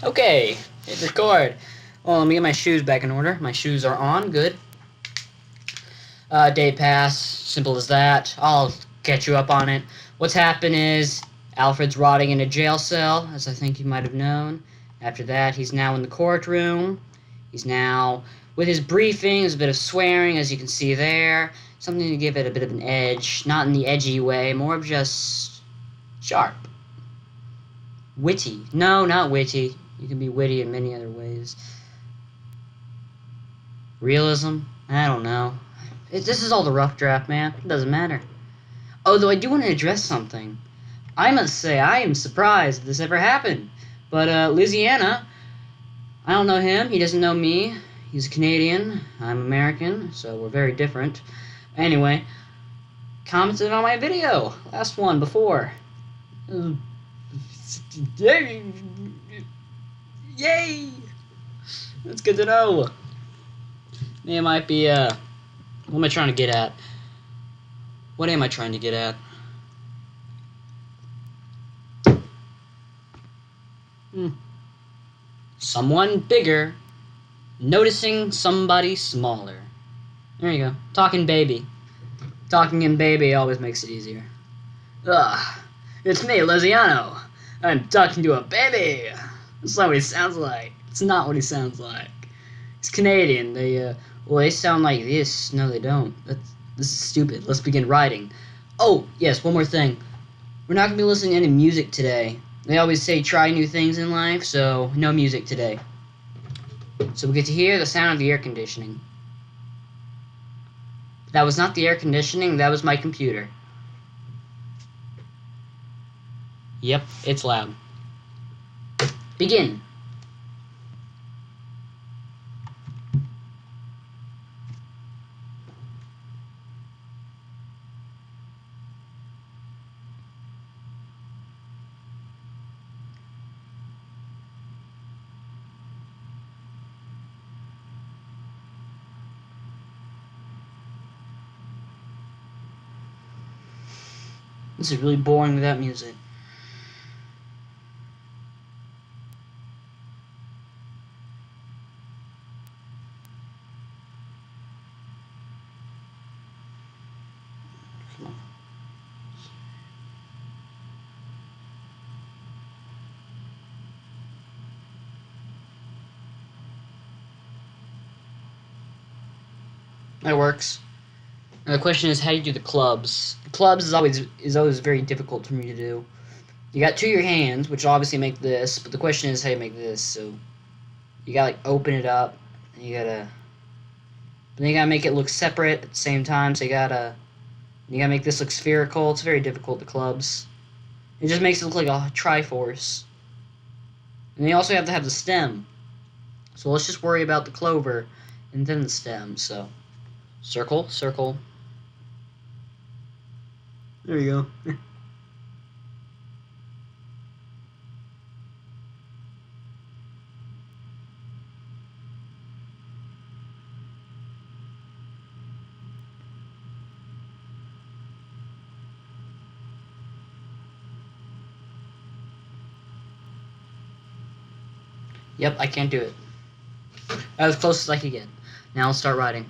Okay, hit record. Well, let me get my shoes back in order. My shoes are on, good. Day pass, simple as that. I'll catch you up on it. What's happened is Alfred's rotting in a jail cell, as I think you might have known. After that, he's now in the courtroom. He's now with his briefings, a bit of swearing, as you can see there. Something to give it a bit of an edge, not in the edgy way, more of just sharp. Witty. No, not witty. You can be witty in many other ways. Realism? I don't know. This is all the rough draft, man. It doesn't matter. Although I do want to address something. I must say, I am surprised this ever happened. But, Louisiana, I don't know him. He doesn't know me. He's a Canadian. I'm American, so we're very different. Anyway, commented on my video. Last one, before. Yay! That's good to know. It might be, what am I trying to get at? What am I trying to get at? Someone bigger noticing somebody smaller. There you go. Talking baby. Talking in baby always makes it easier. Ugh. It's me, Luciano. I'm talking to a baby. That's not what he sounds like. It's not what he sounds like. He's Canadian. They sound like this. No, they don't. This is stupid. Let's begin writing. Oh, yes, one more thing. We're not going to be listening to any music today. They always say try new things in life, so no music today. So we get to hear the sound of the air conditioning. That was not the air conditioning, that was my computer. Yep, it's loud. Begin. This is really boring without music. Come on. That works. Now the question is how you do the clubs. The clubs is always very difficult for me to do. You got two of your hands, which obviously make this, but the question is how you make this. So you gotta like open it up, and you gotta make it look separate at the same time. So you gotta make this look spherical. It's very difficult. The clubs. It just makes it look like a Triforce. And you also have to have the stem. So let's just worry about the clover, and then the stem. So circle, circle. There you go. Yep, I can't do it. That was as close as I could get. Now I'll start writing.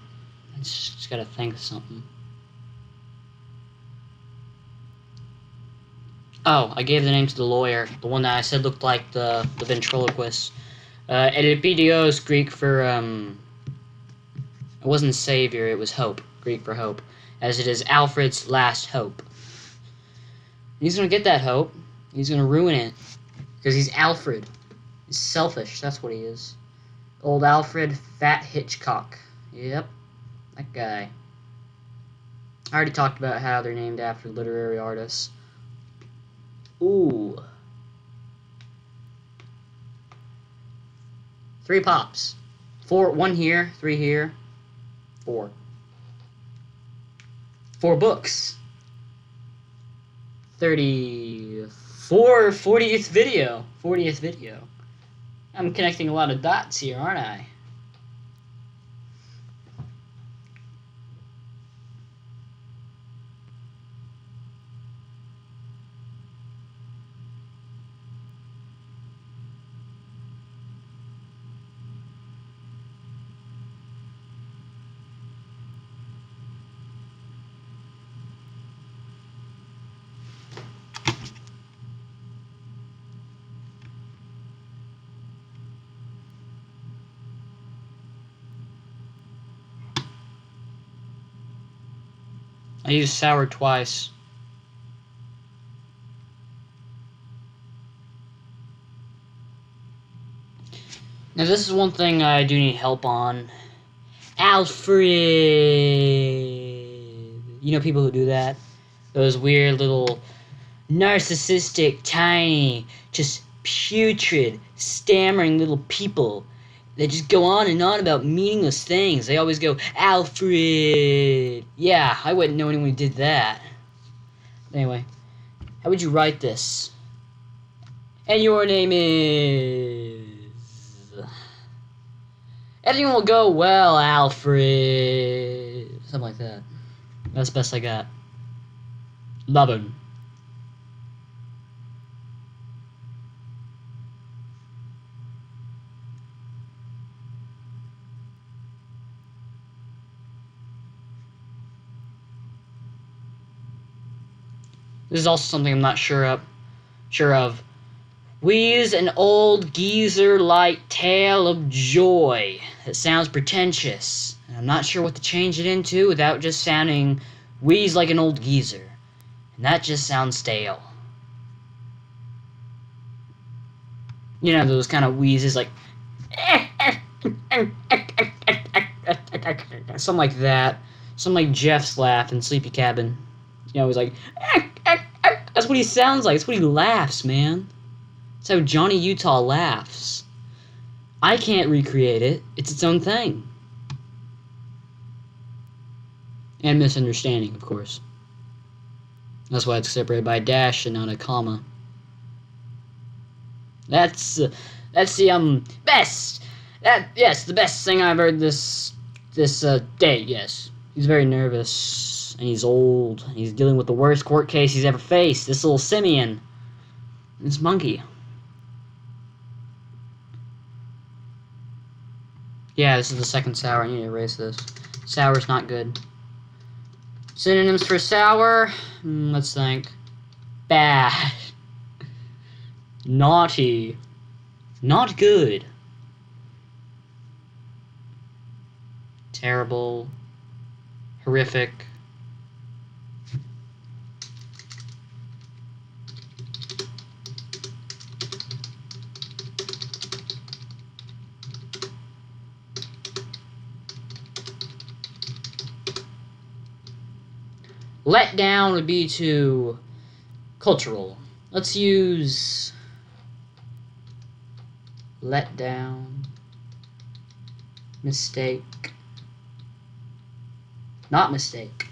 I just gotta think of something. Oh, I gave the name to the lawyer. The one that I said looked like the ventriloquist. Edipidio is Greek for, it wasn't savior, it was hope. Greek for hope. As it is Alfred's last hope. He's gonna get that hope. He's gonna ruin it. Because he's Alfred. He's selfish, that's what he is. Old Alfred Fat Hitchcock. Yep, that guy. I already talked about how they're named after literary artists. Ooh. 3 pops. 4, 1 here, 3 here, 4. 4 books. 34, 40th video. 40th video. I'm connecting a lot of dots here, aren't I? I used sour twice. Now this is one thing I do need help on. Alfred! You know people who do that? Those weird little narcissistic, tiny, just putrid, stammering little people. They just go on and on about meaningless things. They always go, Alfred! Yeah, I wouldn't know anyone who did that. Anyway, how would you write this? And your name is... Everything will go well, Alfred. Something like that. That's the best I got. Love him. This is also something I'm not sure of. Wheeze an old geezer-like tale of joy. It sounds pretentious. And I'm not sure what to change it into without just sounding wheeze like an old geezer. And that just sounds stale. You know, those kind of wheezes like... Something like that. Something like Jeff's laugh in Sleepy Cabin. You know, he's like... That's what he sounds like. That's what he laughs, man. That's how Johnny Utah laughs. I can't recreate it. It's its own thing. And misunderstanding, of course. That's why it's separated by a dash and not a comma. That's the best. Yes, the best thing I've heard this day. Yes, he's very nervous and he's old. And he's dealing with the worst court case he's ever faced. This little simian, this monkey. Yeah, this is the second sour. I need to erase this. Sour's not good. Synonyms for sour. Let's think. Bad. Naughty. Not good. Terrible. Horrific. Let down would be to cultural. Let's use let down, mistake, not mistake,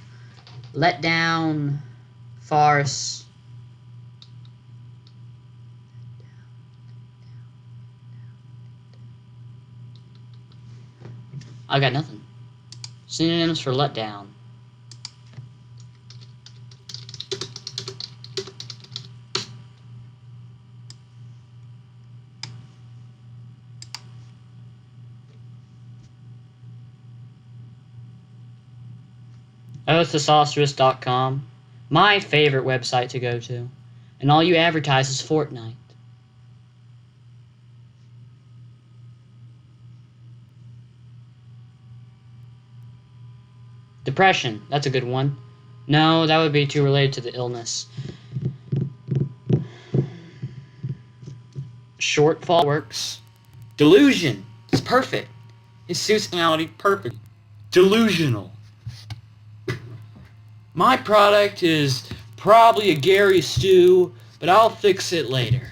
let down, farce, I got nothing. Synonyms for let down. Thesaurus.com, my favorite website to go to, and all you advertise is Fortnite. Depression, that's a good one. No, that would be too related to the illness. Shortfall works. Delusion, it's perfect. It suits personality perfect. Delusional. My product is probably a Gary stew, but I'll fix it later.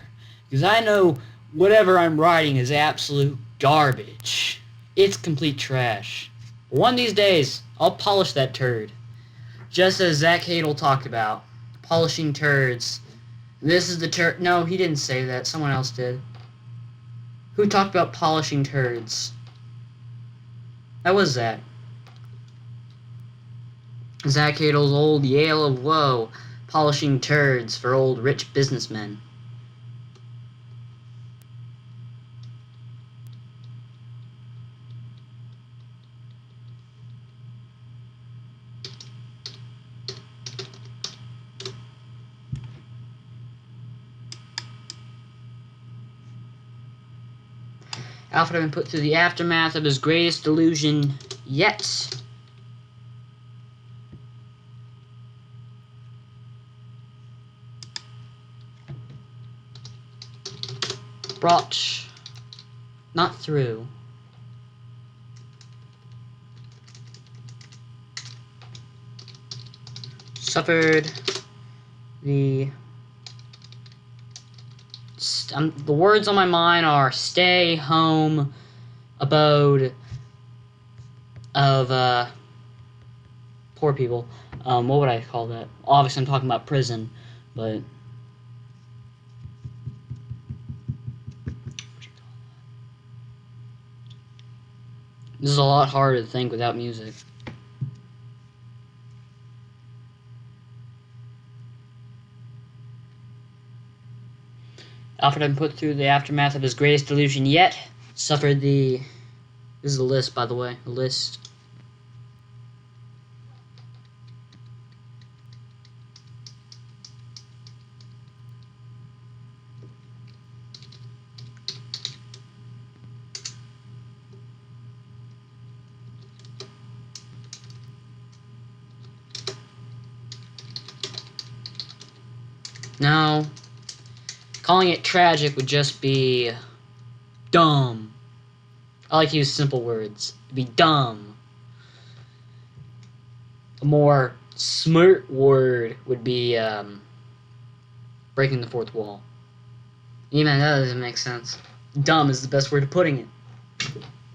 Because I know whatever I'm writing is absolute garbage. It's complete trash. One of these days, I'll polish that turd. Just as Zach Hadel talked about. Polishing turds. This is the turd. No, he didn't say that. Someone else did. Who talked about polishing turds? That was Zach. Zach Hadel's old Yale of woe, polishing turds for old rich businessmen. Alfred had been put through the aftermath of his greatest delusion yet. brought not through. Suffered the words on my mind are stay home abode of poor people. What would I call that? Obviously I'm talking about prison, but this is a lot harder to think without music. Alfred had been put through the aftermath of his greatest delusion yet, suffered the... This is the list, by the way. The list. Now, calling it tragic would just be dumb. I like to use simple words. It'd be dumb. A more smart word would be breaking the fourth wall. Even that doesn't make sense. Dumb is the best word of putting it.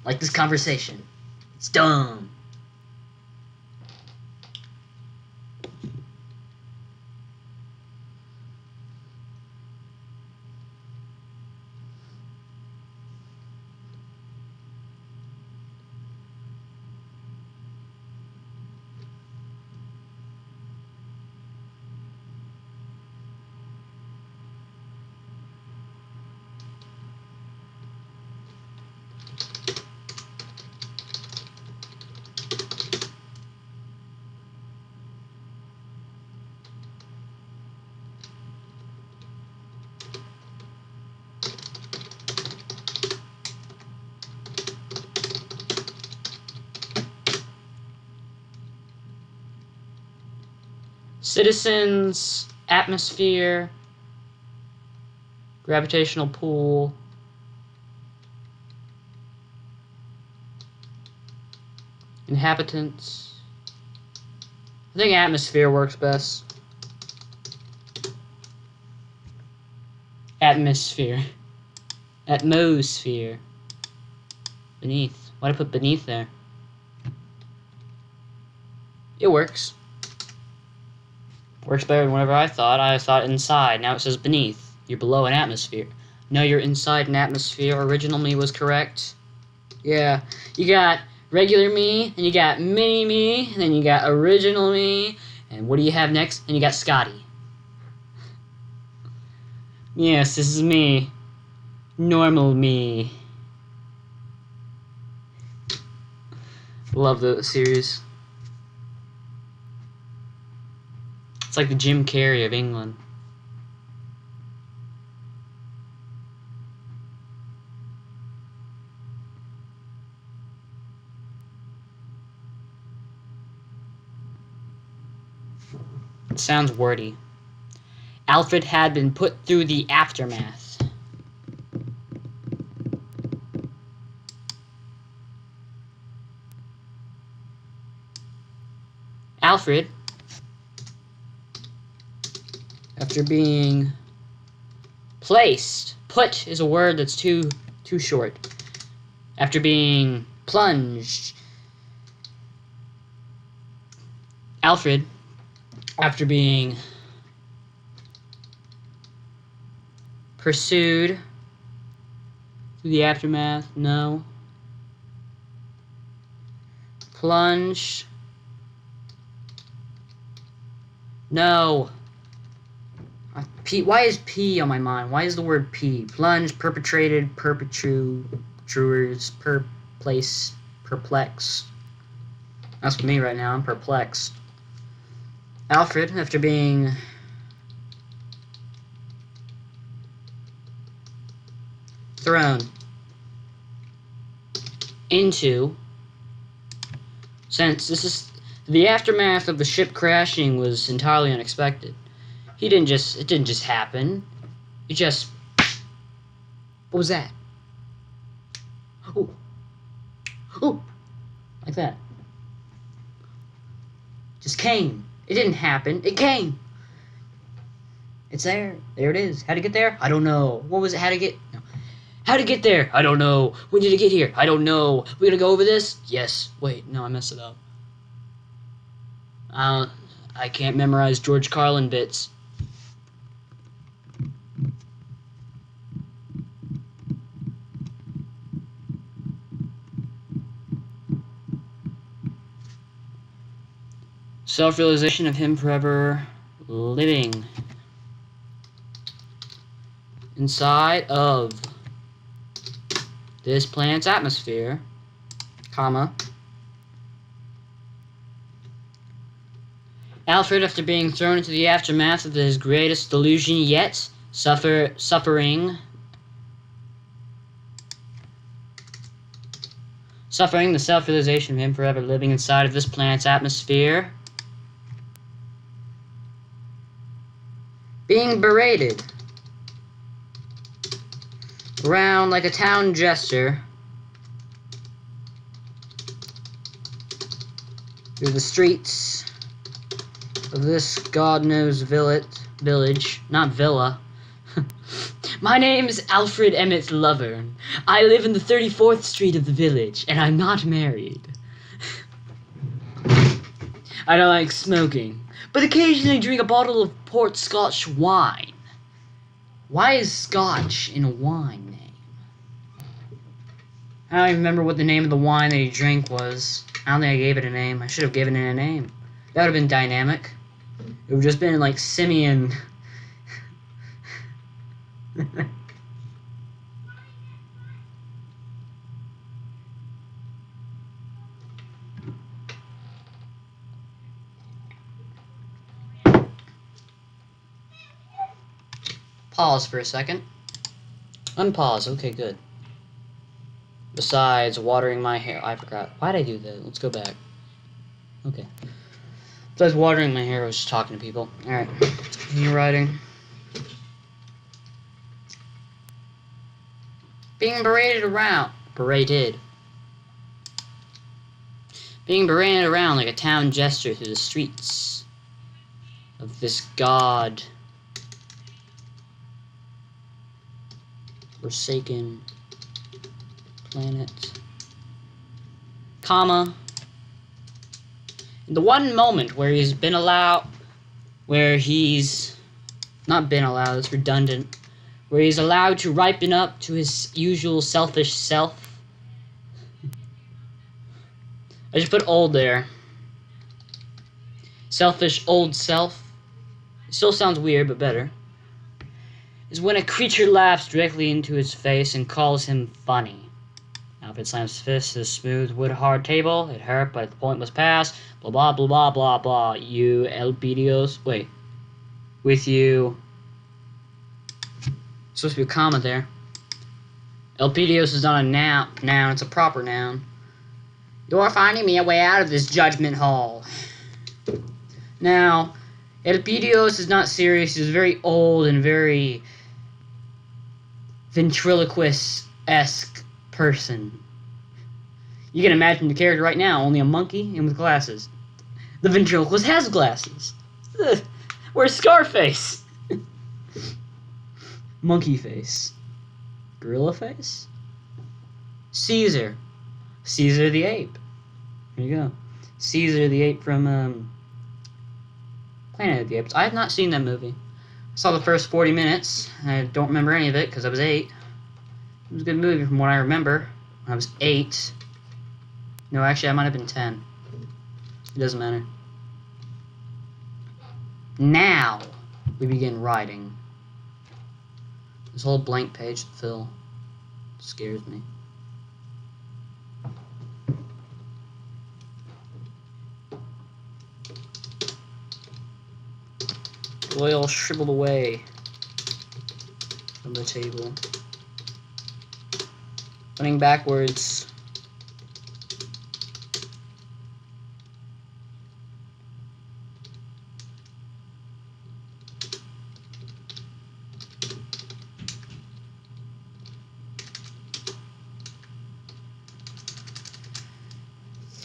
Like this conversation. It's dumb. Citizens, atmosphere, gravitational pull, inhabitants. I think atmosphere works best. Atmosphere. Atmosphere. Beneath. Why'd I put beneath there? It works. Works better than whatever I thought. I thought inside. Now it says beneath. You're below an atmosphere. No, you're inside an atmosphere. Original me was correct. Yeah. You got regular me, and you got mini me, and then you got original me, and what do you have next? And you got Scotty. Yes, this is me. Normal me. Love the series. It's like the Jim Carrey of England. It sounds wordy. Alfred had been put through the aftermath. Alfred, after being placed, put is a word that's too short. After being plunged, Alfred, after being pursued through the aftermath, no. Plunged, no. P. Why is P on my mind? Why is the word P? Plunge, perpetrated, perpetrators, place, perplexed. That's me right now. I'm perplexed. Alfred, after being thrown into, since this is the aftermath of the ship crashing was entirely unexpected. It didn't just happen. It just, What was that? Oh. Oh. Like that. Just came. It didn't happen. It came. It's there. There it is. How to get there? I don't know. What was it? How to get... No. How to get there? I don't know. When did it get here? I don't know. We gonna go over this? Yes. Wait, no, I messed it up. I can't memorize George Carlin bits. Self-realization of him forever living inside of this planet's atmosphere, comma. Alfred, after being thrown into the aftermath of his greatest delusion yet, suffering the self-realization of him forever living inside of this planet's atmosphere, being berated around like a town jester through the streets of this God knows village, not villa. My name is Alfred Emmett Lovern. I live in the 34th Street of the village, and I'm not married. I don't like smoking, but occasionally drink a bottle of port Scotch wine. Why is Scotch in a wine name? I don't even remember what the name of the wine that he drank was. I don't think I gave it a name. I should have given it a name. That would have been dynamic. It would have just been like Simeon. Pause for a second. Unpause. Okay, good. Besides watering my hair. I forgot. Why'd I do that? Let's go back. Okay. Besides watering my hair, I was just talking to people. Alright. Continue writing. Being berated around. Being berated around like a town jester through the streets of this god forsaken planet, comma, in the one moment where he's not been allowed, it's redundant, where he's allowed to ripen up to his usual selfish self. I just put old there. Selfish old self. It still sounds weird, but better. Is when a creature laughs directly into his face and calls him funny. Alfred slams his fist to the smooth wood-hard table. It hurt, but the point was passed. Blah blah blah blah blah blah. You Elpidios. Wait. With you. It's supposed to be a comma there. Elpidios is not a noun. It's a proper noun. You're finding me a way out of this judgment hall. Now, Elpidios is not serious. He's very old and very ventriloquist-esque person. You can imagine the character right now, only a monkey and with glasses. The ventriloquist has glasses. Where's Scarface? Monkey face. Gorilla face? Caesar. Caesar the ape. There you go. Caesar the ape from Planet of the Apes. I have not seen that movie. I saw the first 40 minutes. I don't remember any of it because I was 8. It was a good movie from what I remember. When I was 8. No, actually, I might have been 10. It doesn't matter. Now, we begin writing. This whole blank page to fill scares me. Oil shriveled away from the table. Running backwards.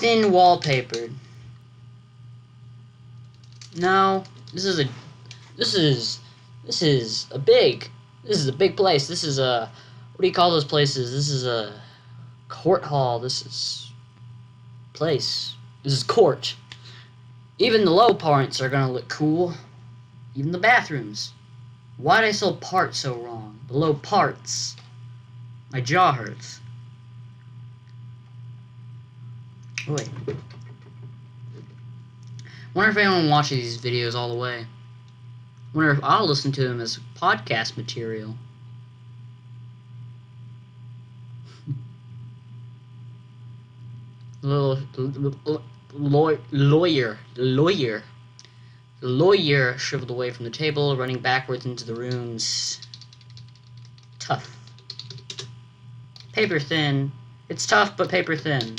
thin wallpapered. No, this is a big place. This is a, what do you call those places? This is a court hall. This is place. This is court. Even the low parts are gonna look cool. Even the bathrooms. Why did I spell part so wrong? The low parts. My jaw hurts. Oh, wait. Wonder if anyone watches these videos all the way. Wonder if I'll listen to them as podcast material. Lawyer. The lawyer shriveled away from the table, running backwards into the rooms. Tough. Paper thin. It's tough, but paper thin.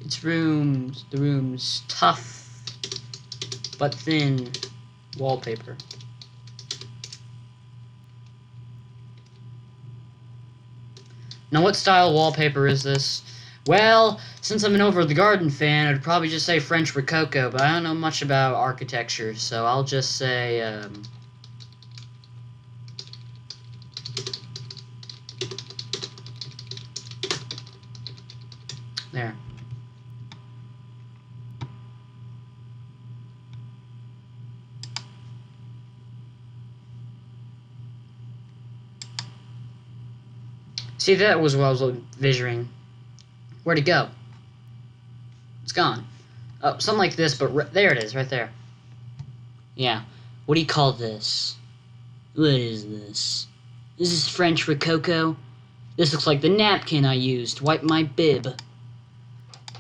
It's rooms. The room's tough, but thin wallpaper. Now, what style wallpaper is this? Well, since I'm an Over the Garden fan, I'd probably just say French Rococo, but I don't know much about architecture, so I'll just say, there. See, that was what I was envisioning. Where'd it go? It's gone. Oh, something like this, but there it is, right there. Yeah. What do you call this? What is this? Is this French Rococo? This looks like the napkin I used to wipe my bib.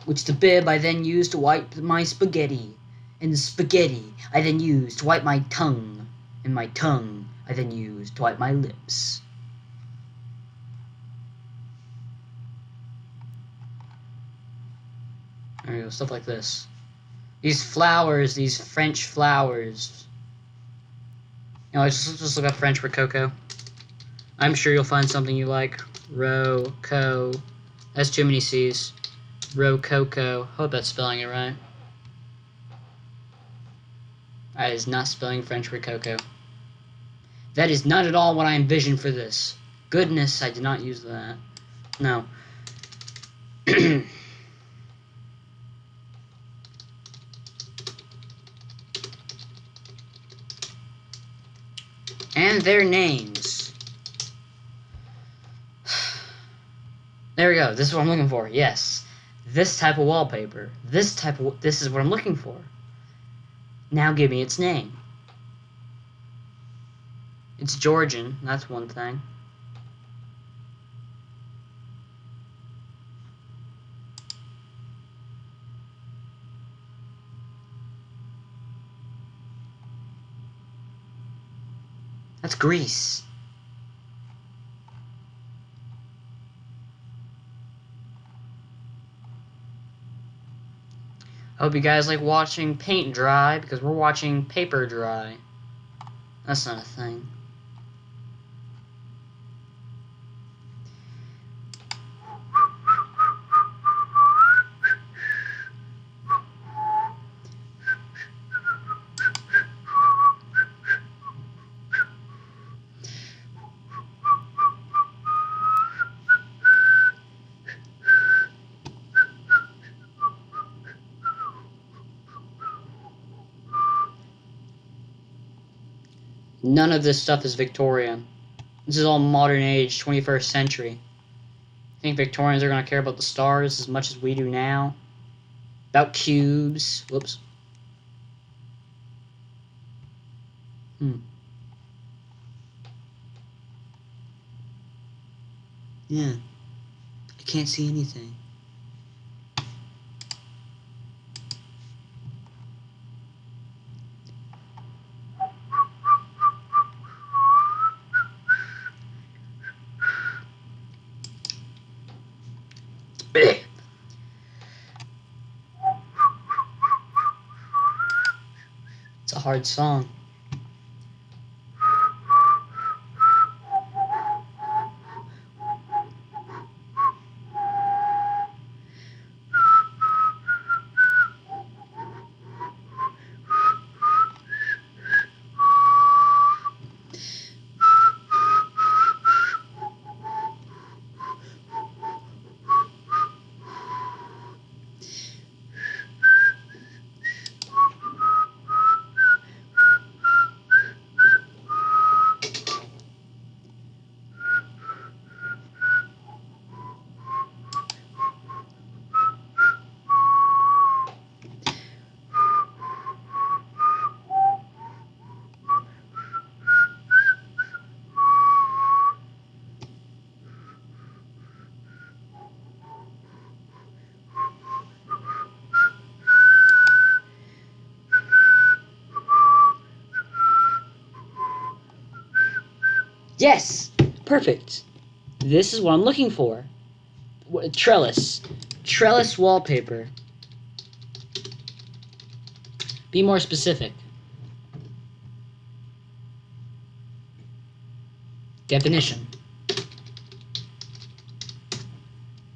Which the bib I then used to wipe my spaghetti. And the spaghetti I then used to wipe my tongue. And my tongue I then used to wipe my lips. There you go, stuff like this. These flowers, these French flowers. You know, just look up French Rococo. I'm sure you'll find something you like. Rococo. That's too many C's. Rococo. Hope that's spelling it right. That is not spelling French Rococo. That is not at all what I envisioned for this. Goodness, I did not use that. No. And their names. There we go. This is what I'm looking for. Yes. This type of wallpaper. This is what I'm looking for. Now give me its name. It's Georgian. That's one thing. That's Greece. I hope you guys like watching paint dry, because we're watching paper dry. That's not a thing. None of this stuff is Victorian. This is all modern age, 21st century. I think Victorians are going to care about the stars as much as we do now. About cubes. Whoops. Yeah. I can't see anything. It's a hard song. Yes! Perfect. This is what I'm looking for. Trellis. Trellis wallpaper. Be more specific. Definition.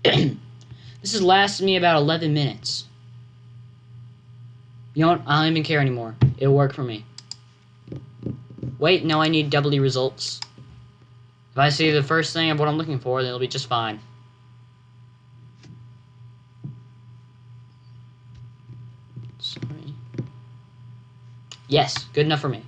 This has lasted me about 11 minutes. You know what? I don't even care anymore. It'll work for me. Wait, no, I need doubly results. If I see the first thing of what I'm looking for, then it'll be just fine. Sorry. Yes, good enough for me.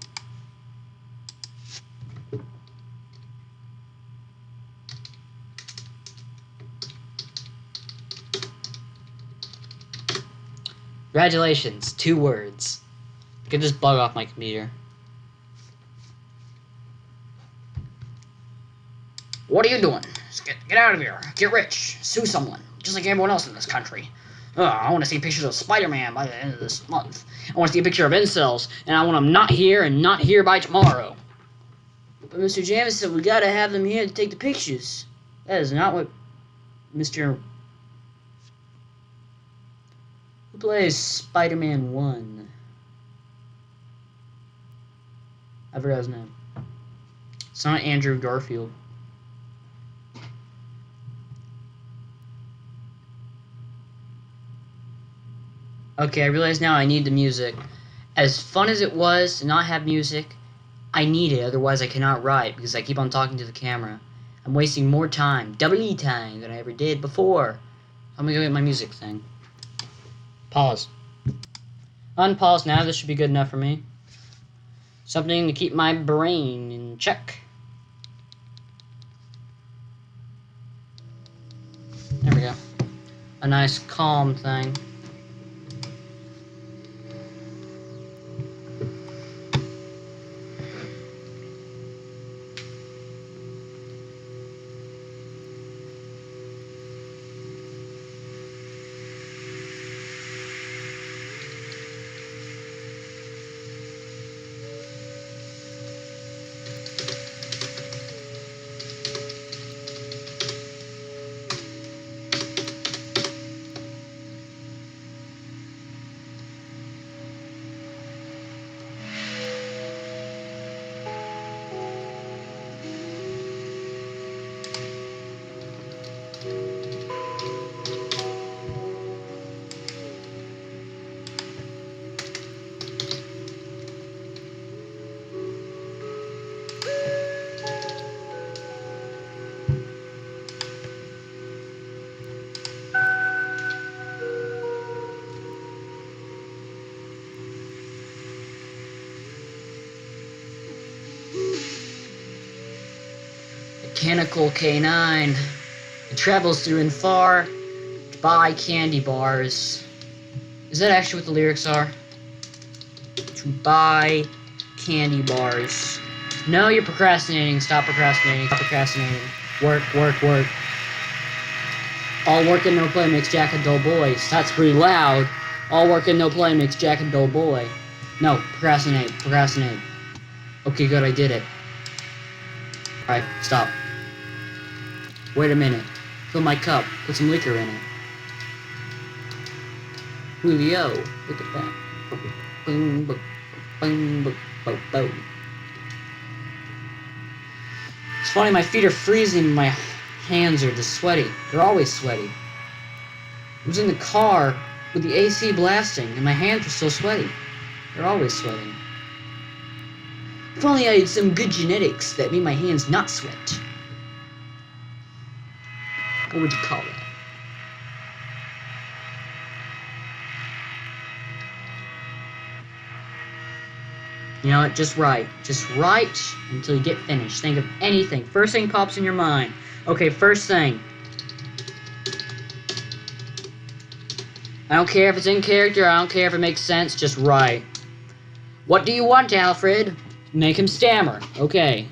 Congratulations, 2 words. Get this bug off my computer. What are you doing? Just get out of here. Get rich. Sue someone. Just like everyone else in this country. I want to see pictures of Spider-Man by the end of this month. I want to see a picture of incels, and I want them not here and not here by tomorrow. But Mr. James said we gotta have them here to take the pictures. That is not what Mr. Who plays Spider-Man 1? I forgot his name. It's not Andrew Garfield. Okay, I realize now I need the music. As fun as it was to not have music, I need it, otherwise I cannot write, because I keep on talking to the camera. I'm wasting more time, doubly time, than I ever did before. I'm gonna go get my music thing. Pause. Unpause now, this should be good enough for me. Something to keep my brain in check. There we go. A nice calm thing. Mechanical K9. It travels through and far to buy candy bars. Is that actually what the lyrics are? To buy candy bars. No, you're procrastinating. Stop procrastinating. Stop procrastinating. Work, work, work. All work and no play makes Jack a dull boy. That's pretty loud. All work and no play makes Jack a dull boy. No, procrastinate, procrastinate. Okay, good, I did it. Alright, stop. Wait a minute. Fill my cup. Put some liquor in it. Julio, look at that. Boom, boom, boom, boom, boom, boom. It's funny, my feet are freezing, my hands are just sweaty. They're always sweaty. I was in the car with the AC blasting, and my hands were still sweaty. They're always sweating. If only I had some good genetics that made my hands not sweat. What would you call that? You know what? Just write. Just write until you get finished. Think of anything. First thing pops in your mind. Okay, first thing. I don't care if it's in character. I don't care if it makes sense. Just write. What do you want, Alfred? Make him stammer. Okay.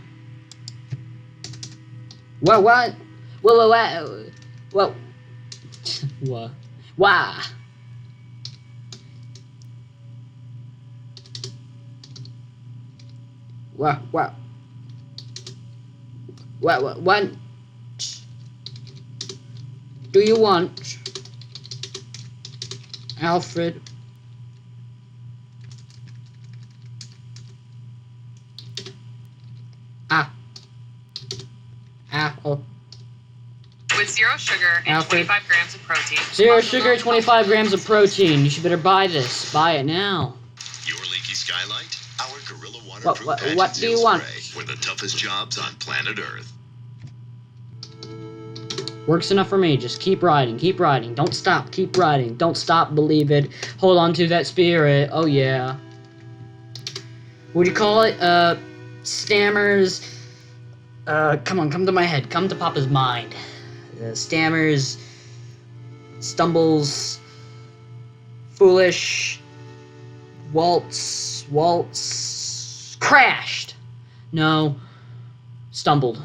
What? What? Whoa, whoa, whoa. What? Why? What? What? What do you want, Alfred? Apple. With 0 sugar and Alfred. 25 grams of protein. 0 sugar, 25 grams of protein. You should better buy this. Buy it now. Your leaky skylight? Our Gorilla Waterproof What Patch do you Seal want? Spray for the toughest jobs on planet Earth. Works enough for me. Just keep riding. Keep riding. Don't stop. Keep riding. Don't stop. Believe it. Hold on to that spirit. Oh, yeah. What do you call it? Stammers. Come on. Come to my head. Come to Papa's mind. Stammers. Stumbles. Foolish. Waltz. Crashed. No. Stumbled.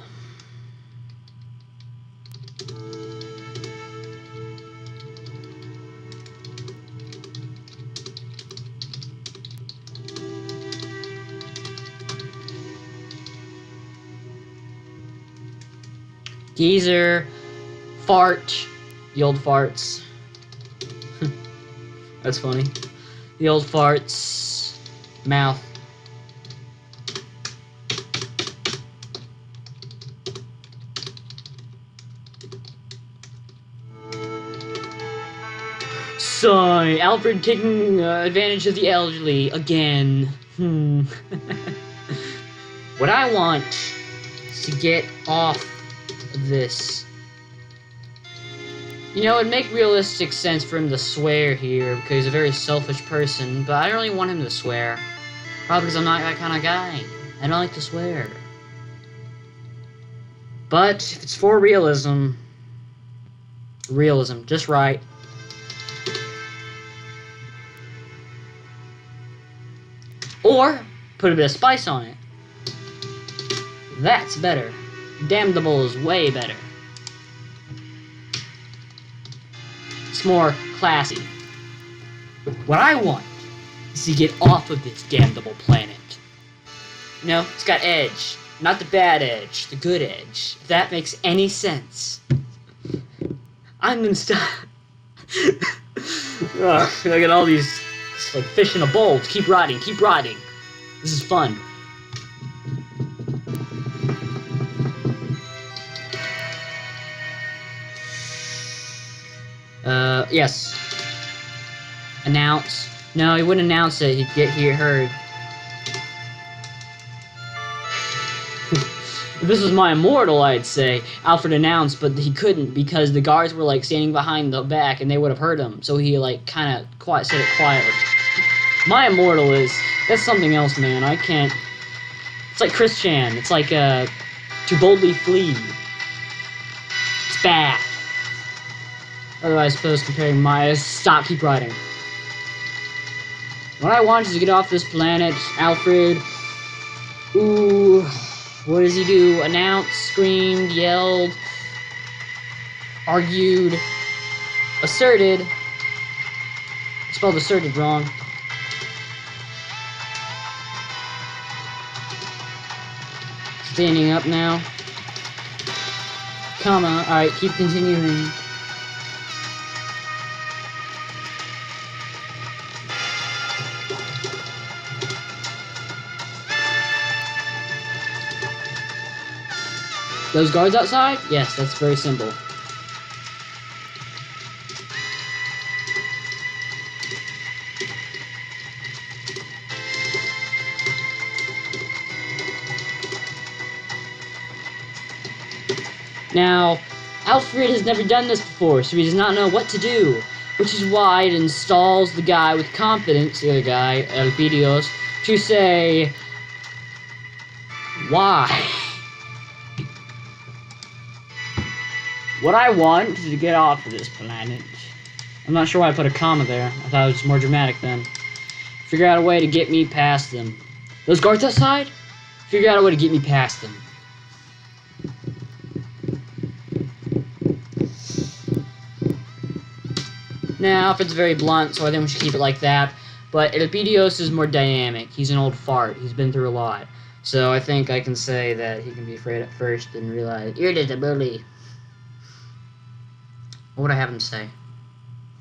Geezer, fart, the old farts. That's funny. The old farts, mouth. Sorry, Alfred taking advantage of the elderly again. What I want is to get off of this. You know, it'd make realistic sense for him to swear here, because he's a very selfish person, but I don't really want him to swear. Probably because I'm not that kind of guy. I don't like to swear. But, if it's for realism, just right. Or, put a bit of spice on it. That's better. Damnable is way better. It's more classy. What I want is to get off of this damnable planet. You know, it's got edge. Not the bad edge, the good edge. If that makes any sense. I'm gonna stop. Ugh, I got all these, it's like fish in a bowl. Keep riding, keep riding. This is fun. Yes. Announce. No, he wouldn't announce it. He'd get heard. If this was my immortal, I'd say Alfred announced, but he couldn't because the guards were like standing behind the back and they would have heard him. So he like kind of said it quietly. My immortal is, that's something else, man. I can't. It's like Chris Chan. It's like to boldly flee. It's bad. Otherwise, I suppose comparing my... Stop, keep riding. What I want is to get off this planet, Alfred. Ooh, what does he do? Announced, screamed, yelled, argued, asserted. I spelled asserted wrong. Standing up now. Comma. Alright, keep continuing. Those guards outside? Yes, that's very simple. Now, Alfred has never done this before, so he does not know what to do, which is why it installs the guy with confidence, the other guy, Elpidios, to say, why? What I want is to get off of this planet. I'm not sure why I put a comma there. I thought it was more dramatic then. Figure out a way to get me past them. Those guards outside? Figure out a way to get me past them. Now, Alfred's very blunt, so I think we should keep it like that. But Elpidios is more dynamic. He's an old fart. He's been through a lot. So I think I can say that he can be afraid at first and realize, you're just a bully. What would I have him say?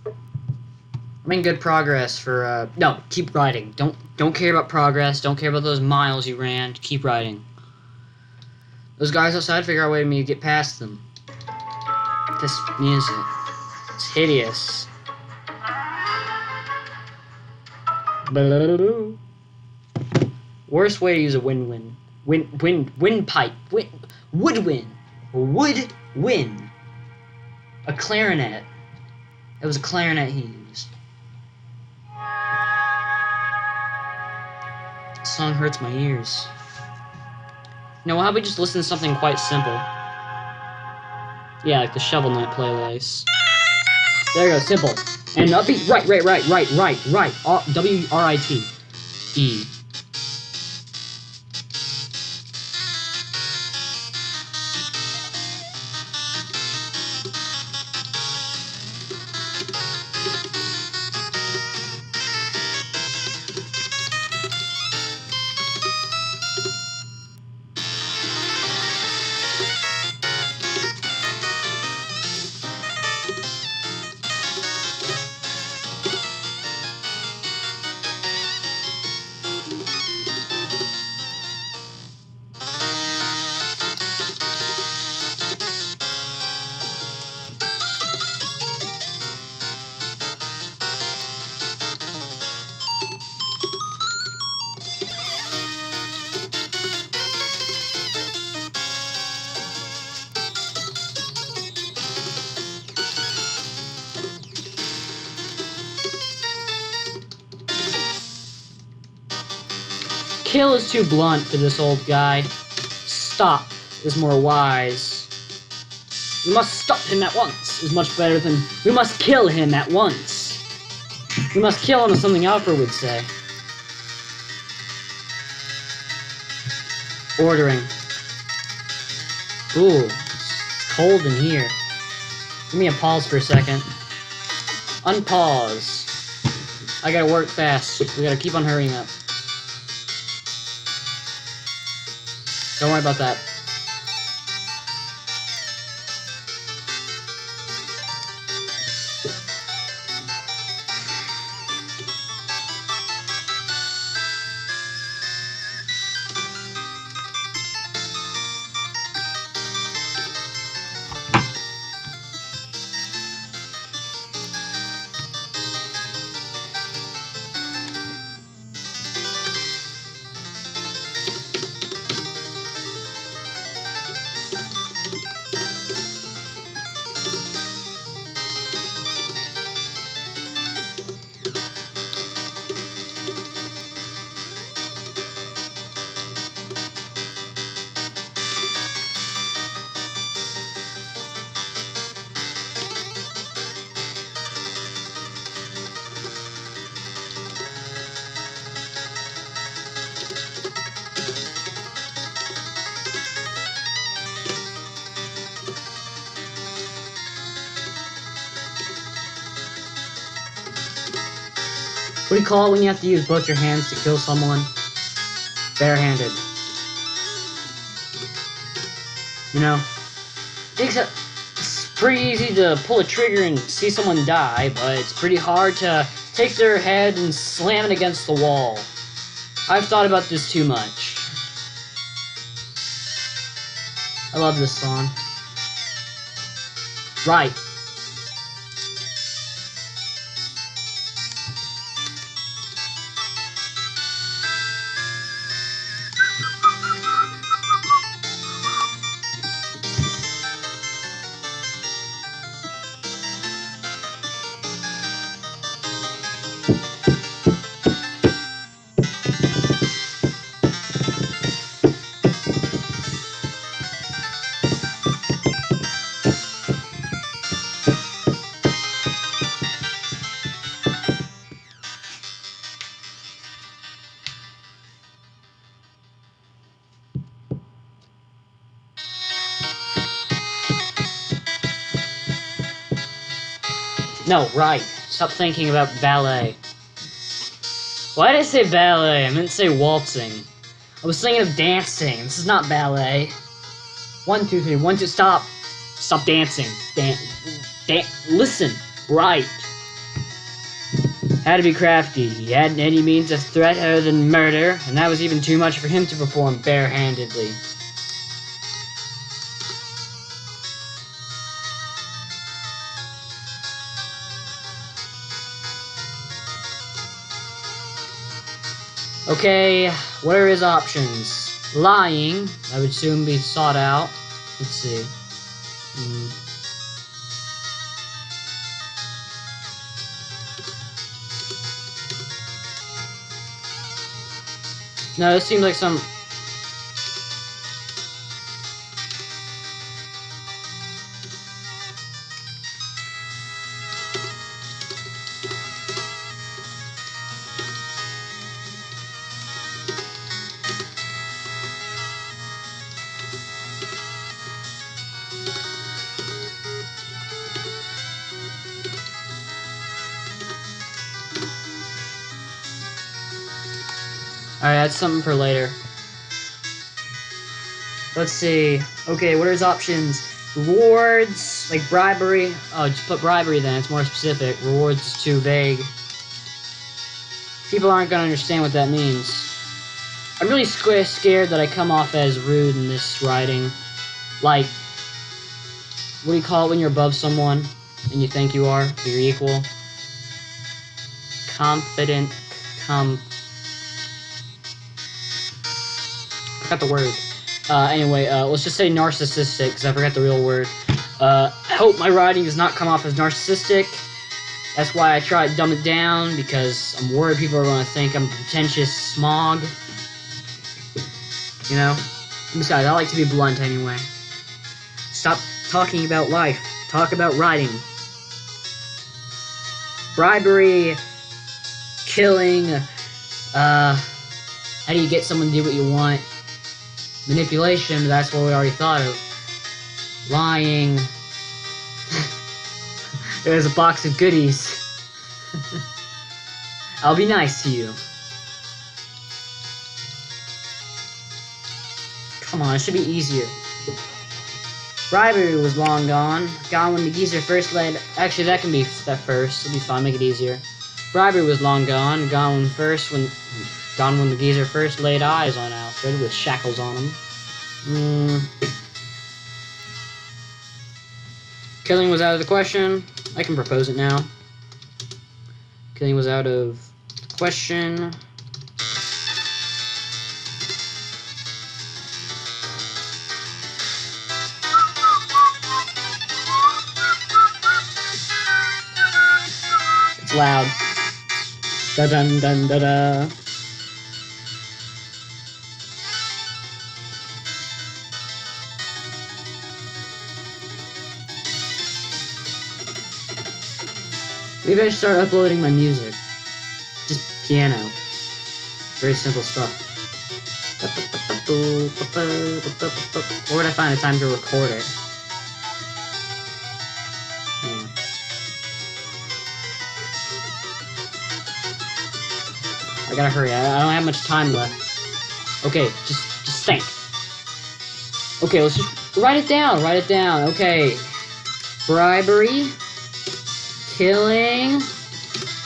I'm in good progress for, no, keep riding. Don't care about progress. Don't care about those miles you ran. Keep riding. Those guys outside figure out a way for me to get past them. This music. It's hideous. Worst way to use a wind pipe. Woodwind. A clarinet. It was a clarinet he used. The song hurts my ears. How about we just listen to something quite simple? Yeah, like the Shovel Knight playlist. There you go, simple. And upbeat, right. W-R-I-T. E. Kill is too blunt for this old guy. Stop is more wise. We must stop him at once is much better than we must kill him at once. We must kill him is something Alfred would say. Ordering. Ooh, it's cold in here. Give me a pause for a second. Unpause. I gotta work fast. We gotta keep on hurrying up. Don't worry about that. What do you call it when you have to use both your hands to kill someone? Barehanded. It's pretty easy to pull a trigger and see someone die, but it's pretty hard to take their head and slam it against the wall. I've thought about this too much. I love this song. Right. No, right. Stop thinking about ballet. Why did I say ballet? I meant to say waltzing. I was thinking of dancing. This is not ballet. 1, 2, 3. 1, 2. Stop. Stop dancing. Listen. Right. Had to be crafty. He hadn't any means of threat other than murder, and that was even too much for him to perform barehandedly. Okay, what are his options? Lying, that would soon be sought out. Let's see. No, this seems like some... Alright, that's something for later. Let's see. Okay, what are his options? Rewards, like bribery. Oh, just put bribery then, it's more specific. Rewards is too vague. People aren't gonna understand what that means. I'm really scared that I come off as rude in this writing. Like, what do you call it when you're above someone and you think you are, you're equal? Confident, I forgot the word. Anyway, let's just say narcissistic, because I forgot the real word. I hope my writing does not come off as narcissistic. That's why I try to dumb it down, because I'm worried people are going to think I'm a pretentious smog. You know? Besides, I like to be blunt anyway. Stop talking about life. Talk about writing. Bribery. Killing. How do you get someone to do what you want? Manipulation, that's what we already thought of. Lying. There's a box of goodies. I'll be nice to you. Come on, it should be easier. Bribery was long gone. Gone when the geezer first laid... Actually, that can be that first. It'll be fine, make it easier. Bribery was long gone. Gone when the geezer first laid eyes on Alfred with shackles on him. Killing was out of the question. I can propose it now. Killing was out of the question. It's loud. Da dun dun da da. Maybe I should start uploading my music. Just piano. Very simple stuff. Where would I find a time to record it? I gotta hurry. I don't have much time left. Okay, just think. Okay, let's just write it down. Write it down. Okay. Bribery. Killing.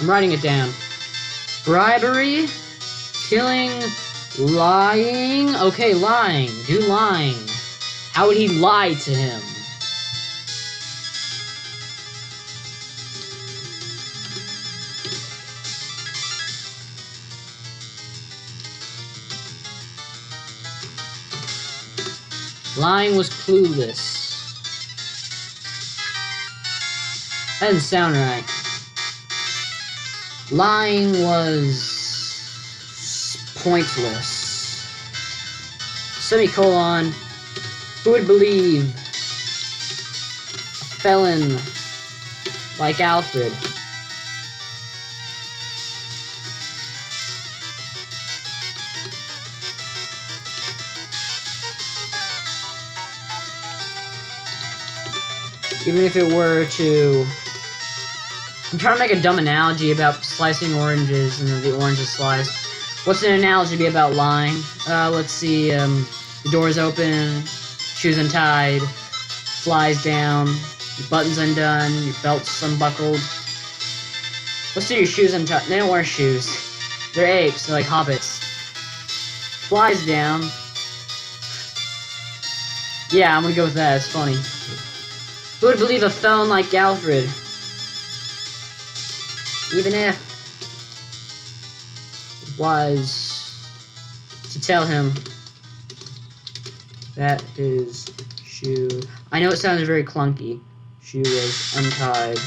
I'm writing it down. Bribery. Killing. Lying. Okay, lying. Do lying. How would he lie to him? Lying was clueless. That didn't sound right. Lying was pointless. Semicolon. Who would believe a felon like Alfred? Even if it were to... I'm trying to make a dumb analogy about slicing oranges and the oranges sliced. What's an analogy be about lying? Let's see, the door's open, shoes untied, flies down, your buttons undone, your belt's unbuckled. Let's see your shoes untied. They don't wear shoes. They're apes, they're like hobbits. Flies down. Yeah, I'm gonna go with that, it's funny. Who would believe a felon like Alfred? Even if it was to tell him that his shoe... I know it sounds very clunky. Shoe was untied.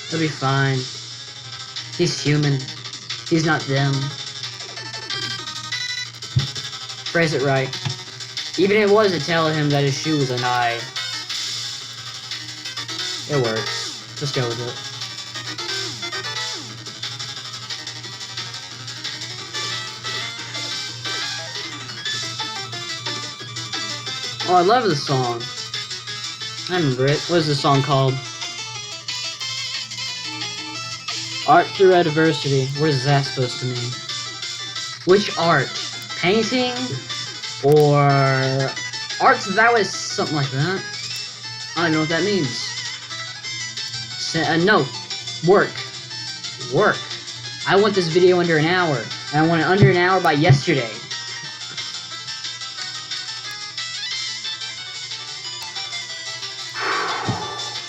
He'll be fine. He's human. He's not them. Phrase it right. Even if it was to tell him that his shoe was untied. It works. Just go with it. Oh, I love this song. I remember it. What is this song called? Art through adversity. What is that supposed to mean? Which art? Painting? Or art that was something like that? I don't know what that means. No. Work. Work. I want this video under an hour. And I want it under an hour by yesterday.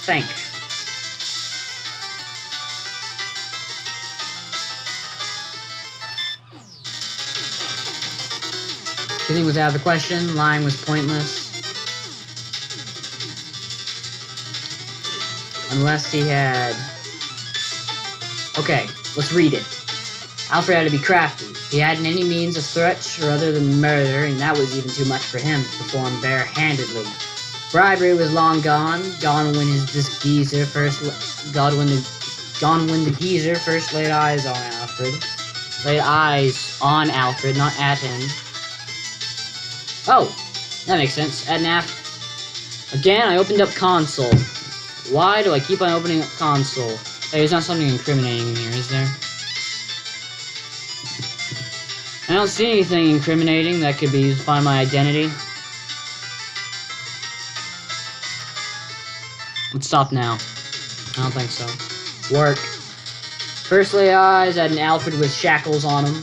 Think. Killing was out of the question. Lying was pointless. Unless he had... Okay, let's read it. Alfred had to be crafty. He hadn't any means of threat or other than murder, and that was even too much for him to perform bare-handedly. Bribery was long gone. Gone when this geezer first... Gone when the geezer first laid eyes on Alfred. Laid eyes on Alfred, not at him. Oh, that makes sense. At Again, I opened up console. Why do I keep on opening up console? Hey, there's not something incriminating in here, is there? I don't see anything incriminating that could be used to find my identity. Let's stop now. I don't think so. Work. First lay eyes at an Alfred with shackles on him.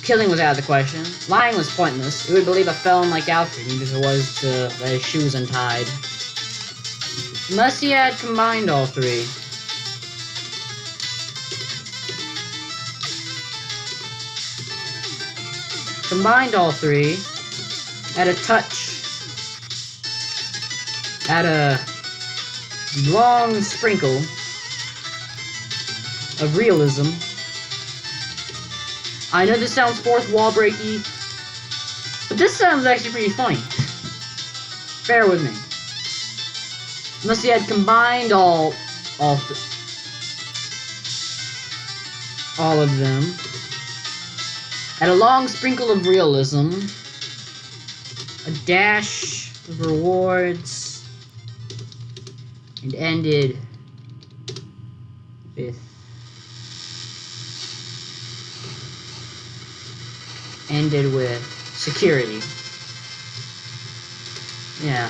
Killing was out of the question. Lying was pointless. Who would believe a felon like Alfred, even if it was that his shoe was untied? Unless he had combined all three. Combined all three. At a touch. At a long sprinkle of realism. I know this sounds fourth wall breaky, but this sounds actually pretty funny. Bear with me. Unless he had combined all of them. At a long sprinkle of realism, a dash of rewards, and ended with security. Yeah.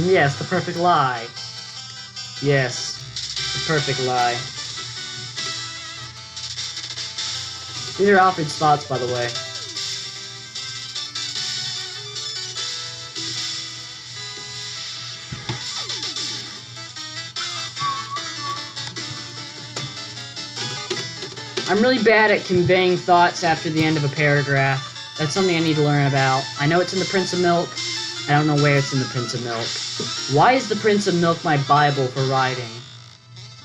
Yes, the perfect lie. Yes, the perfect lie. These are Alfred's thoughts, by the way. I'm really bad at conveying thoughts after the end of a paragraph. That's something I need to learn about. I know it's in the Prince of Milk. I don't know where it's in the Prince of Milk. Why is the Prince of Milk my Bible for writing?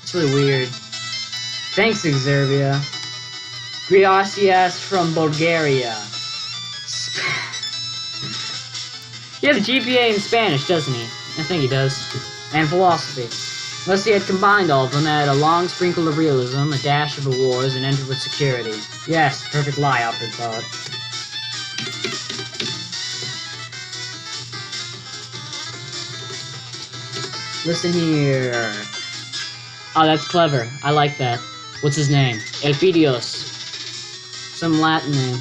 It's really weird. Thanks, Exervia. Gracias from Bulgaria. He has a GPA in Spanish, doesn't he? I think he does. And philosophy. Unless he had combined all of them, added a long sprinkle of realism, a dash of awards, and entered with security. Yes, perfect lie, Alfred thought. Listen here. Oh, that's clever. I like that. What's his name? Elpidios. Some Latin name.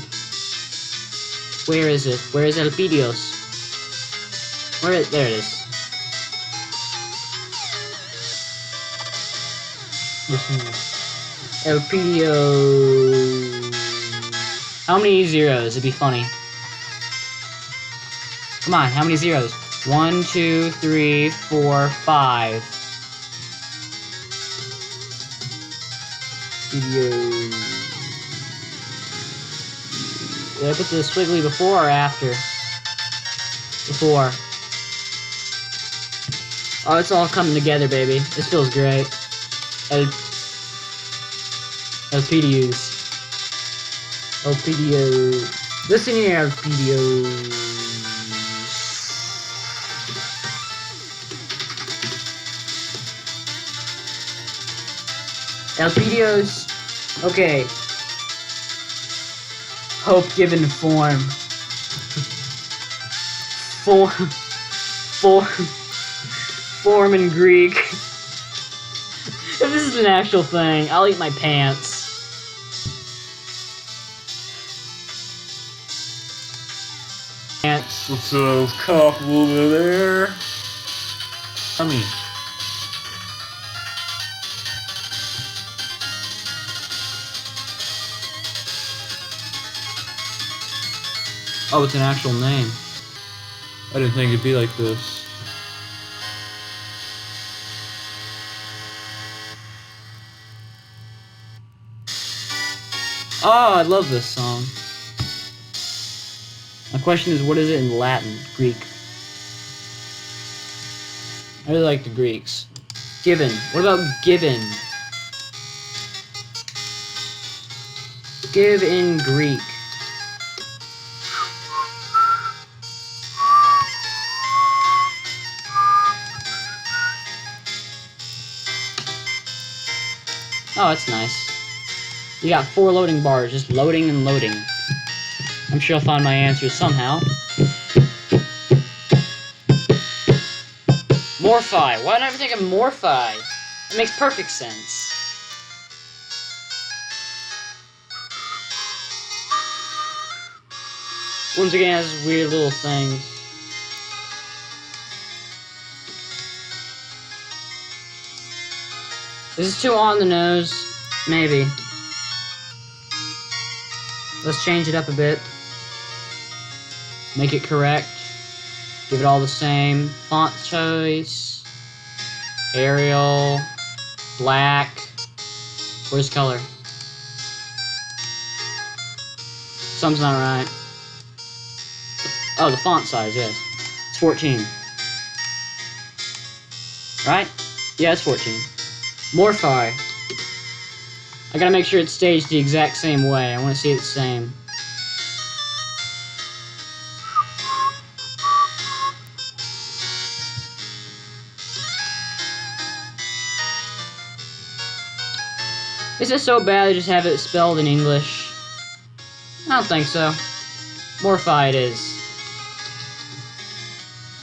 Where is it? Where is Elpidios? There it is. Listen here. Elpidio. How many zeros? It'd be funny. Come on, how many zeros? 1, 2, 3, 4, 5. Video. Did I put the squiggly before or after? Before. Oh, it's all coming together, baby. This feels great. Elpidios. Elpidio. Listen here, Elpidios. Elpidios. Okay. Hope given form. Form in Greek. If this is an actual thing, I'll eat my pants. What's those couple over there? I mean, oh, it's an actual name. I didn't think it'd be like this. Oh, I love this song. My question is, what is it in Latin? Greek. I really like the Greeks. Given. What about given? Give in Greek. Oh, that's nice. You got 4 loading bars, just loading and loading. I'm sure I'll find my answers somehow. Morphi. Why did I ever think of Morphi? It makes perfect sense. Once again, it has weird little things. This is too on the nose. Maybe. Let's change it up a bit. Make it correct. Give it all the same. Font choice. Arial. Black. Where's color? Something's not right. Oh, the font size, yes. It's 14. Right? Yeah, it's 14. Morphi. I gotta make sure it's staged the exact same way. I want to see it the same. Is it so bad to just have it spelled in English? I don't think so. Morphi it is.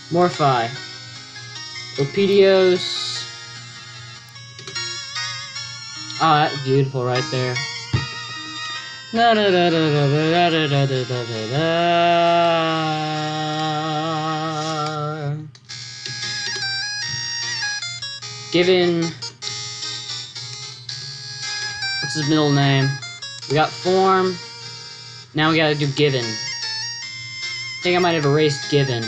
Morphi. Elpidios. Oh, that's beautiful right there. Given. What's his middle name? We got form. Now we gotta do given. I think I might have erased given.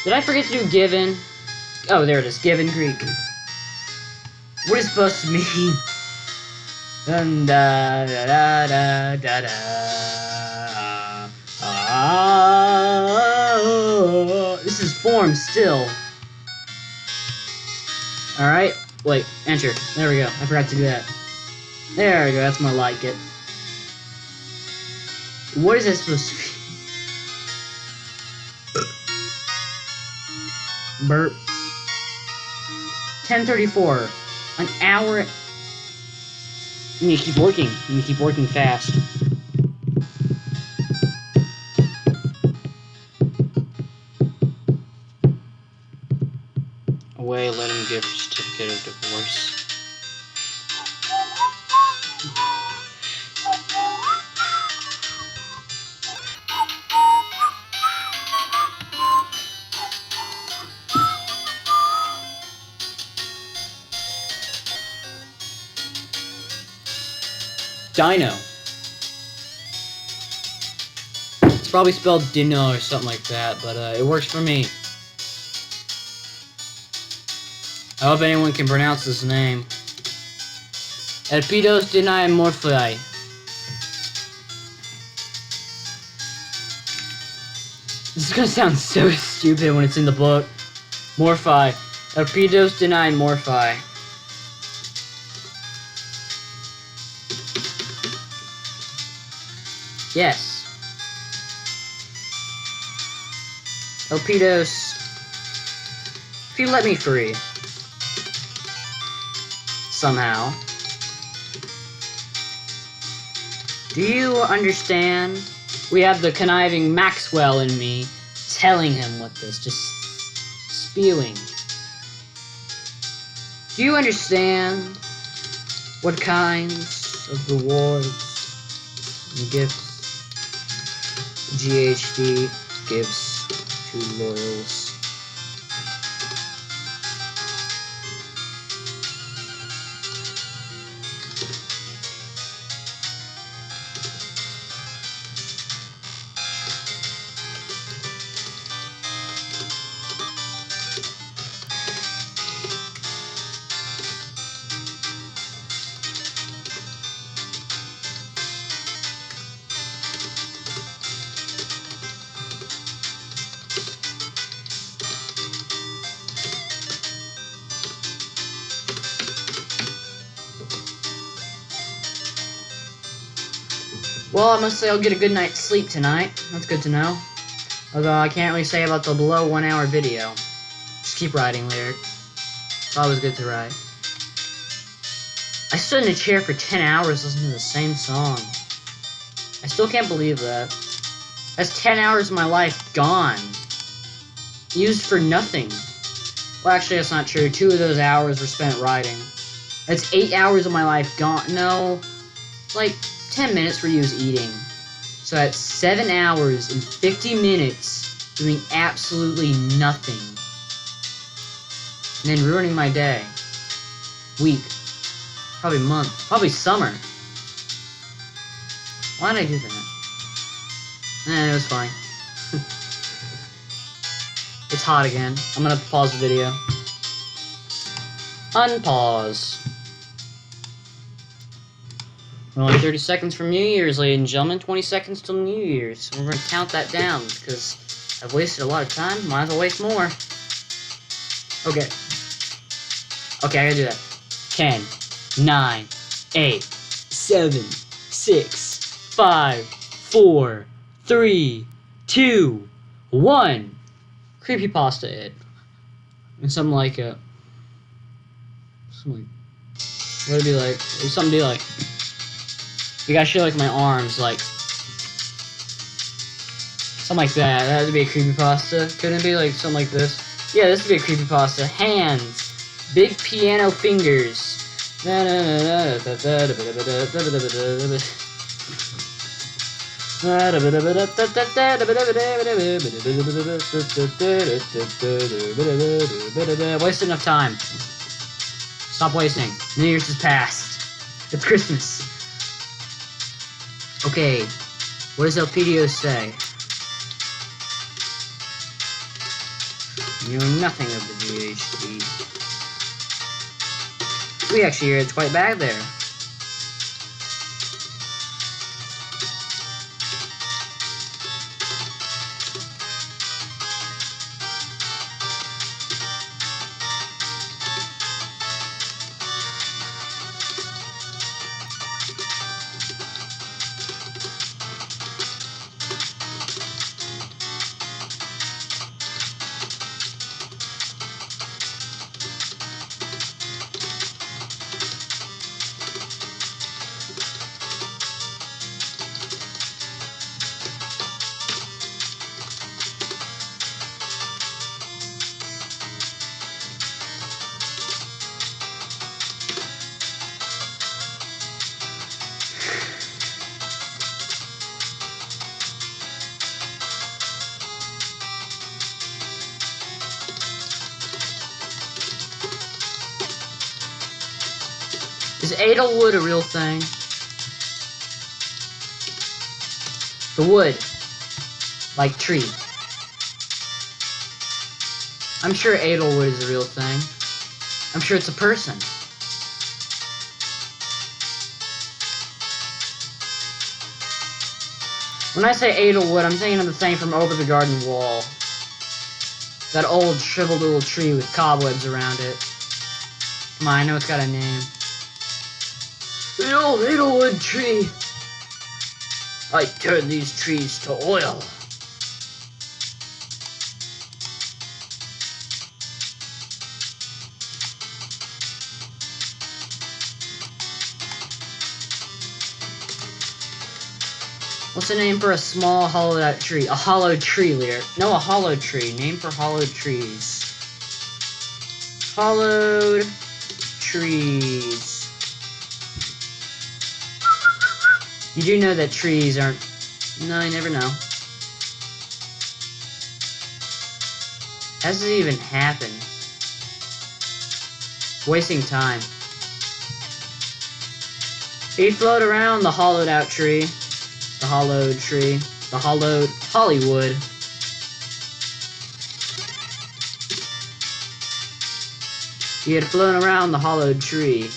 Did I forget to do given? Oh, there it is. Given Greek. What is it supposed to mean? Dun, da, da, da, da, da, da. This is form still. Alright. Wait. Enter. There we go. I forgot to do that. There we go. That's more like it. What is that supposed to be? Burp. 10:34. An hour. You need to keep working. You need to keep working fast. away, let him give a certificate of divorce. Dino. It's probably spelled Dino or something like that, but it works for me. I hope anyone can pronounce this name. Elpidos Dini Morphi. This is gonna sound so stupid when it's in the book. Morphi. Elpidos Dini Morphi. Yes. Elpidos. If you let me free. Somehow. Do you understand? We have the conniving Maxwell in me telling him what this, just spewing. Do you understand what kinds of rewards and gifts GHD gives to loyals? Well, I must say I'll get a good night's sleep tonight. That's good to know. Although I can't really say about the below 1 hour video. Just keep writing lyric. It's always good to write. I stood in a chair for 10 hours listening to the same song. I still can't believe that. That's 10 hours of my life gone. Used for nothing. Well, actually, that's not true. 2 of those hours were spent writing. That's 8 hours of my life gone. No, like 10 minutes were used eating. So that's 7 hours and 50 minutes doing absolutely nothing. And then ruining my day. Week. Probably month. Probably summer. Why did I do that? It was fine. It's hot again. I'm gonna have to pause the video. Unpause. We're only 30 seconds from New Year's, ladies and gentlemen. 20 seconds till New Year's. We're gonna count that down because I've wasted a lot of time. Might as well waste more. Okay. Okay, I gotta do that. 10, 9, 8, 7, 6, 5, 4, 3, 2, 1. Creepypasta it. And something like a... Something like... What would it be like? It'd something be like... You gotta show like my arms, like... Something like that. That would be a creepypasta. Couldn't it be like something like this? Yeah, this would be a creepypasta. Hands. Big piano fingers. Wasted enough time. Stop wasting. New Year's has passed. It's Christmas. Okay, what does Elpidio say? You know nothing of the GHD. We actually hear it's quite bad there. Is Edelwood a real thing? The wood. Like tree. I'm sure Edelwood is a real thing. I'm sure it's a person. When I say Edelwood, I'm thinking of the thing from Over the Garden Wall. That old shriveled little tree with cobwebs around it. Come on, I know it's got a name. The old Edelwood tree. I turn these trees to oil. What's the name for a small hollowed out tree? A hollowed tree, Lear. No, a hollowed tree. Name for hollowed trees. Hollowed trees. You do know that trees aren't... No, you never know. How does it even happen? Wasting time. He float around the hollowed out tree. The hollowed tree. The hollowed Hollywood. He had flown around the hollowed tree.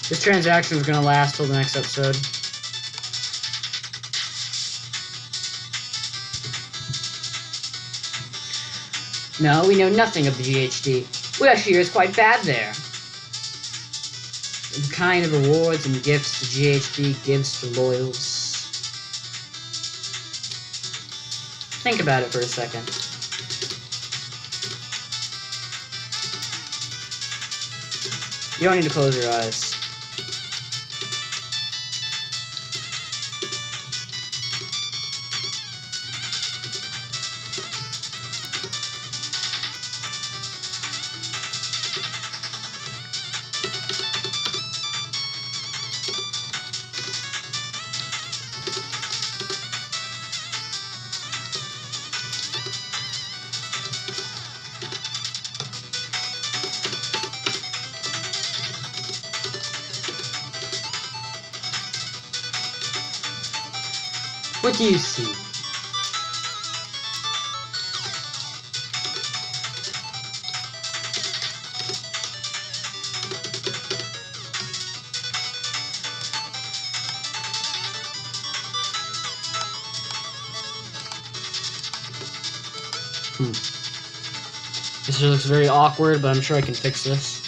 This transaction is going to last till the next episode. No, we know nothing of the GHD. We actually hear it's quite bad there. The kind of rewards and gifts the GHD gives to loyals. Think about it for a second. You don't need to close your eyes. What do you see? This looks very awkward, but I'm sure I can fix this.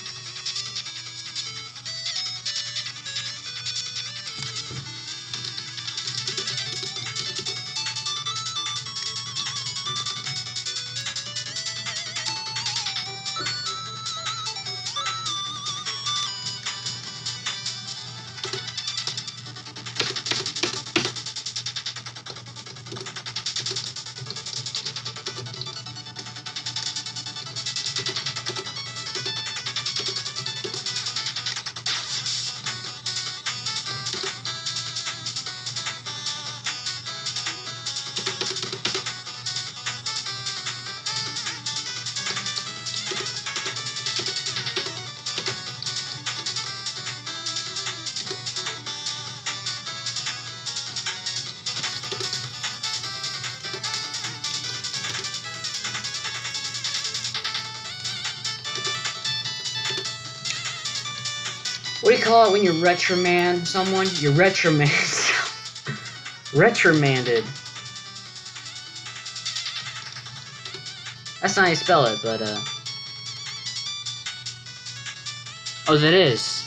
What do you call it when you retromand someone? You're retromand. Retromanded. That's not how you spell it, but oh, that is.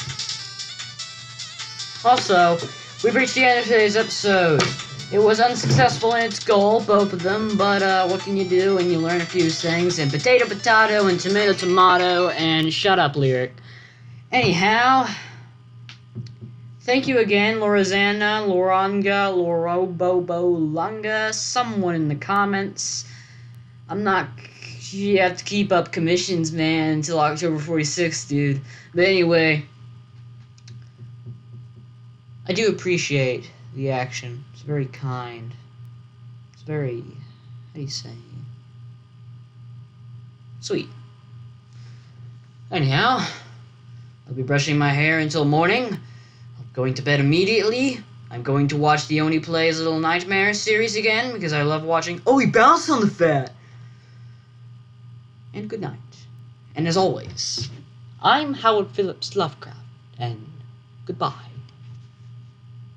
Also, we've reached the end of today's episode. It was unsuccessful in its goal, both of them, but what can you do when you learn a few things? And potato, potato, and tomato, tomato, and shut up, Lyric. Anyhow, thank you again, Lorazana, Loranga, Lorobobolanga, someone in the comments. You have to keep up commissions, man, until October 46th, dude. But anyway, do appreciate the action. It's very kind. It's very, how do you say, sweet. Anyhow, I'll be brushing my hair until morning. I'm going to bed immediately. I'm going to watch the Oni Plays Little Nightmares series again because I love watching. Oh, he bounced on the fat! And good night. And as always, I'm Howard Phillips Lovecraft, and goodbye.